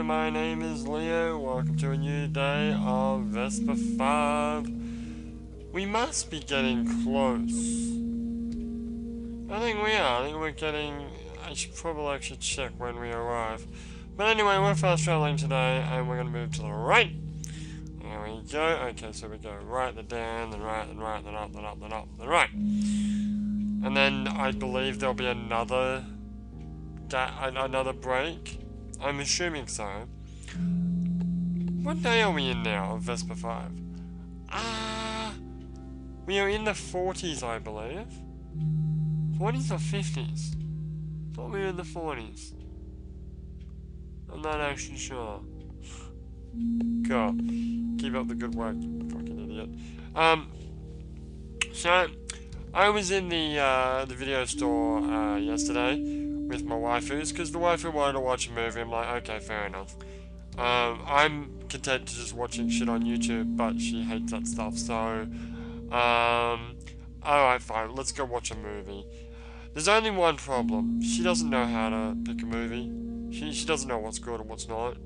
my name is Leo. Welcome to a new day of Vesper.5. We must be getting close. I think we are. I think we're getting... I should probably actually check when we arrive. But anyway, we're fast traveling today, and we're going to move to the right. There we go. Okay, so we go right, then down, then right, then right, then up, then up, then up, then right. And then I believe there'll be another break. I'm assuming so. What day are we in now of Vesper.5? We are in the 40s, I believe. 40s or 50s? I thought we were in the 40s. I'm not actually sure. God. Keep up the good work, you fucking idiot. So, I was in the video store yesterday with my waifus, because the waifu wanted to watch a movie. I'm like, okay, fair enough. I'm content to just watching shit on YouTube, but she hates that stuff, so... alright, fine, let's go watch a movie. There's only one problem. She doesn't know how to pick a movie. She doesn't know what's good and what's not.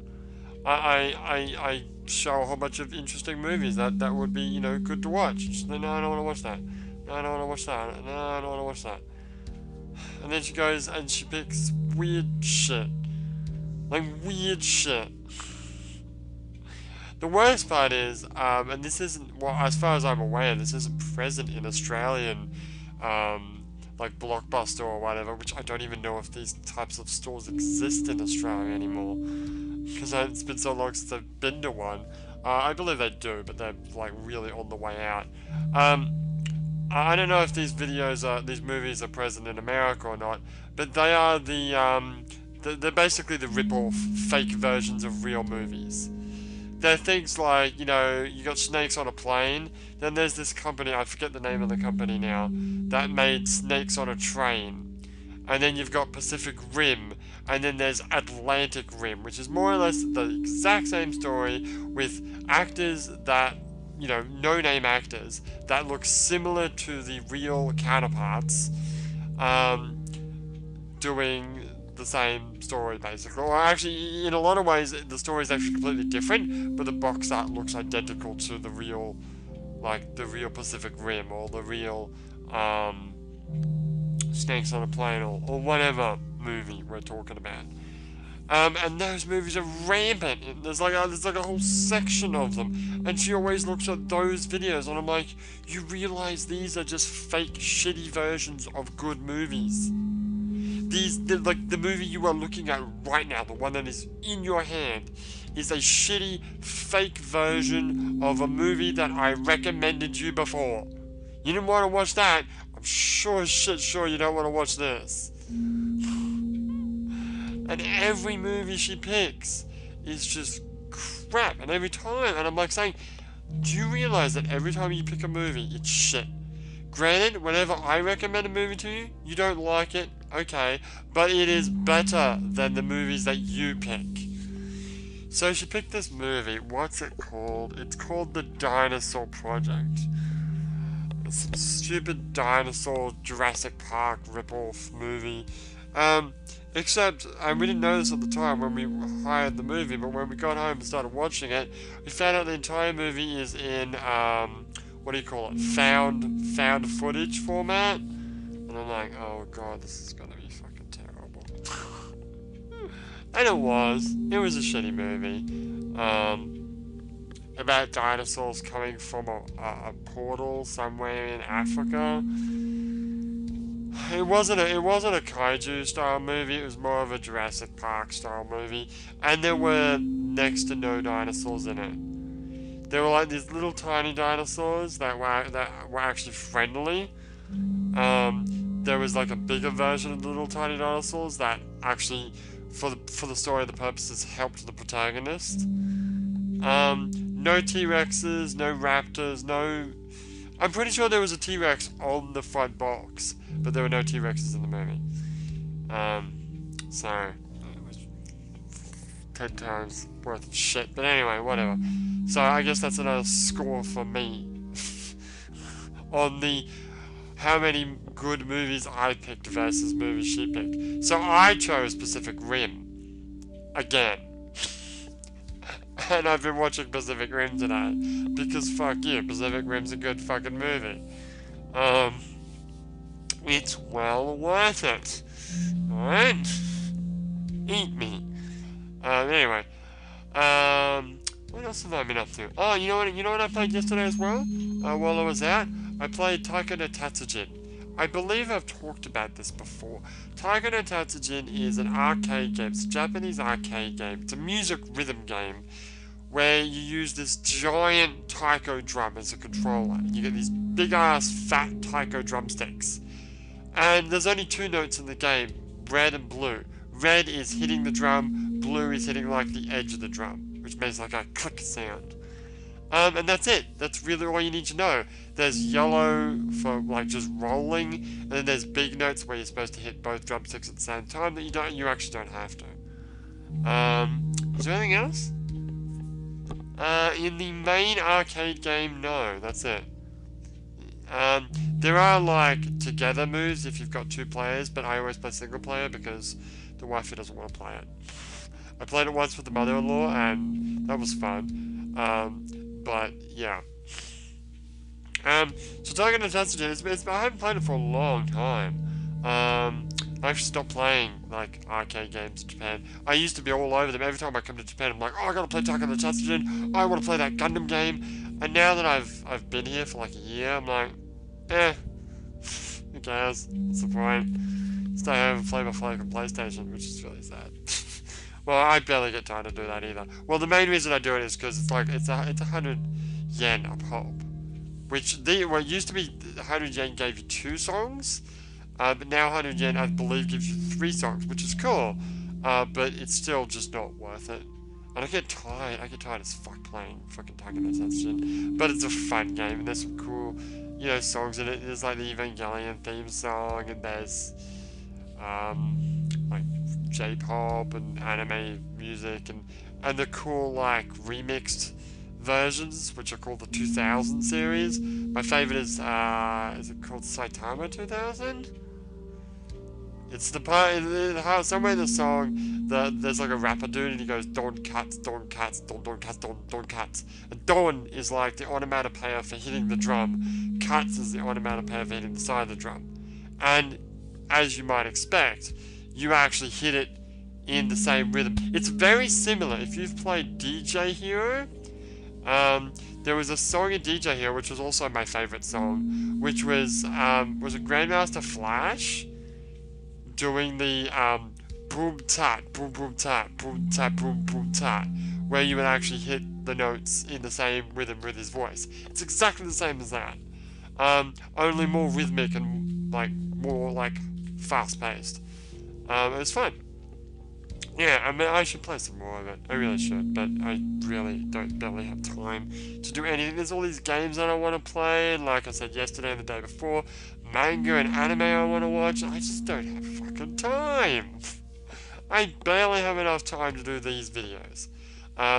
I show a whole bunch of interesting movies that would be, you know, good to watch. She's like, no, I don't want to watch that. No, I don't want to watch that. No, I don't want to watch that. And then she goes and she picks weird shit. Like, weird shit. The worst part is, and this isn't, well, as far as I'm aware, this isn't present in Australian, like Blockbuster or whatever, which I don't even know if these types of stores exist in Australia anymore. Because it's been so long since I've been to one. I believe they do, but they're, like, really on the way out. I don't know if these movies are present in America or not, but they are they're basically the rip-off fake versions of real movies. They're things like, you know, you got Snakes on a Plane, then there's this company, I forget the name of the company now, that made Snakes on a Train, and then you've got Pacific Rim, and then there's Atlantic Rim, which is more or less the exact same story with actors that, you know, no-name actors that look similar to the real counterparts, doing the same story, basically. Or actually, in a lot of ways, the story is actually completely different, but the box art looks identical to the real, like, the real Pacific Rim, or the real, Snakes on a Plane, or whatever movie we're talking about. And those movies are rampant. There's like a whole section of them, and she always looks at those videos, and I'm like, you realize these are just fake, shitty versions of good movies. Like the movie you are looking at right now, the one that is in your hand, is a shitty, fake version of a movie that I recommended you before. You didn't want to watch that. I'm sure as shit sure you don't want to watch this. And every movie she picks is just crap. And every time, and I'm like saying, do you realize that every time you pick a movie, it's shit? Granted, whenever I recommend a movie to you, you don't like it, okay, but it is better than the movies that you pick. So she picked this movie. What's it called? It's called The Dinosaur Project. It's some stupid dinosaur Jurassic Park rip-off movie. Except, and we didn't know this at the time when we hired the movie, but when we got home and started watching it, we found out the entire movie is in, what do you call it, found footage format? And I'm like, oh god, this is gonna be fucking terrible. And it was a shitty movie, about dinosaurs coming from a portal somewhere in Africa. It wasn't a kaiju style movie, it was more of a Jurassic Park style movie, and there were next to no dinosaurs in it. There were like these little tiny dinosaurs that were actually friendly. There was like a bigger version of the little tiny dinosaurs that actually, for the story and the purposes, helped the protagonist. No T-Rexes, no raptors, no... I'm pretty sure there was a T-Rex on the front box, but there were no T-Rexes in the movie. So, it was 10 times worth of shit. But anyway, whatever. So I guess that's another score for me on the how many good movies I picked versus movies she picked. So I chose Pacific Rim. Again. And I've been watching Pacific Rim today. Because fuck you, Pacific Rim's a good fucking movie. It's well worth it. Alright? Eat me. Anyway. What else have I been up to? Oh, you know what I played yesterday as well? While I was out? I played Taiko no Tatsujin. I believe I've talked about this before. Taiko no Tatsujin is an arcade game. It's a Japanese arcade game. It's a music rhythm game where you use this giant taiko drum as a controller. You get these big ass fat taiko drumsticks. And there's only two notes in the game, red and blue. Red is hitting the drum, blue is hitting like the edge of the drum, which makes like a click sound. And that's it. That's really all you need to know. There's yellow for like just rolling, and then there's big notes where you're supposed to hit both drumsticks at the same time that you actually don't have to. Is there anything else? In the main arcade game, no, that's it. There are like together moves if you've got two players, but I always play single player because the wifey doesn't want to play it. I played it once with the mother-in-law and that was fun. But yeah. So Taiko no Tatsujin, I haven't played it for a long time. I actually stopped playing like arcade games in Japan. I used to be all over them. Every time I come to Japan, I'm like, oh, I gotta play Taiko no Tatsujin. I want to play that Gundam game. And now that I've been here for like a year, I'm like, who cares? What's the point? Stay home and play my fucking PlayStation, which is really sad. Well, I barely get time to do that either. Well, the main reason I do it is because it's 100 yen a pop. Which, it used to be 100 yen gave you 2 songs, but now 100 yen, I believe, gives you 3 songs, which is cool, but it's still just not worth it. And I get tired as fuck playing fucking Taiko no Tatsujin, but it's a fun game, and there's some cool, songs in it. There's like the Evangelion theme song, and there's, like, J-pop and anime music, and the cool, like, remixed versions, which are called the 2000 series. My favorite is it called Saitama 2000? It's the part, somewhere in the song, there's like a rapper dude and he goes, Don cuts, Don cuts, Don cuts, Don cuts. And Don is like the onomatopoeia for hitting the drum. Cuts is the onomatopoeia for hitting the side of the drum. And, as you might expect, you actually hit it in the same rhythm. It's very similar. If you've played DJ Hero, there was a song in DJ Hero, which was also my favorite song, which was it Grandmaster Flash doing the boom tat, boom boom tat, boom tat, boom boom tat, where you would actually hit the notes in the same rhythm with his voice. It's exactly the same as that, only more rhythmic and more fast paced. It was fun. Yeah, I mean, I should play some more of it. I really should, but I really barely have time to do anything. There's all these games that I want to play, and like I said yesterday and the day before, manga and anime I want to watch. I just don't have fucking time. I barely have enough time to do these videos.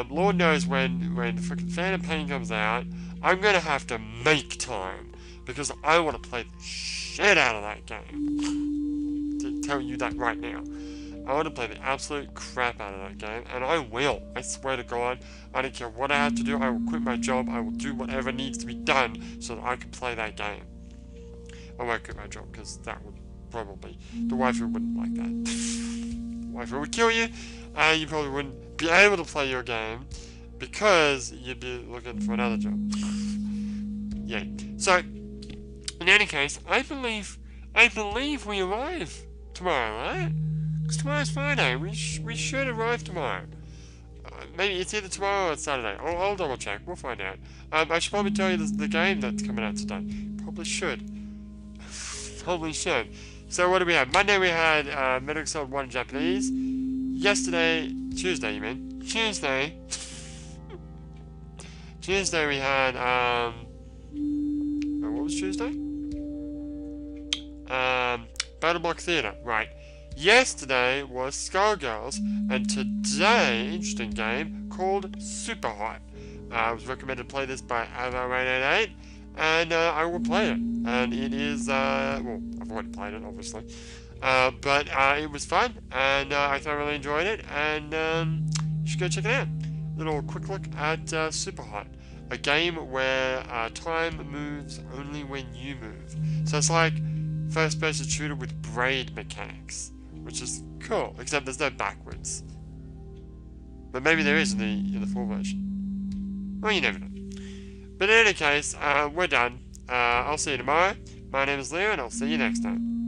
Lord knows when fucking Phantom Pain comes out, I'm gonna have to make time, because I want to play the shit out of that game. To tell you that right now. I want to play the absolute crap out of that game, and I will. I swear to God, I don't care what I have to do. I will quit my job. I will do whatever needs to be done so that I can play that game. I won't quit my job, because that would probably... The waifu wouldn't like that. The waifu would kill you, and you probably wouldn't be able to play your game, because you'd be looking for another job. Yeah. So, in any case, I believe we arrive tomorrow, right? Tomorrow's Friday. We should arrive tomorrow. Maybe it's either tomorrow or it's Saturday. I'll double check. We'll find out. I should probably tell you the game that's coming out today. Probably should. Probably should. So what do we have? Monday we had Metal Gear Solid 1 in Japanese. Yesterday, Tuesday you mean? Tuesday. Tuesday we had what was Tuesday? Battle Block Theater. Right. Yesterday was Skullgirls, and today, interesting game called Super Hot. I was recommended to play this by Ava888, and I will play it. And it is, well, I've already played it, obviously. But it was fun, and I thoroughly enjoyed it, and you should go check it out. little quick look at Super Hot, a game where time moves only when you move. So it's like first-person shooter with braid mechanics, which is cool. Except there's no backwards, but maybe there is in the full version. Well, you never know. But in any case, we're done. I'll see you tomorrow. My name is Leo, and I'll see you next time.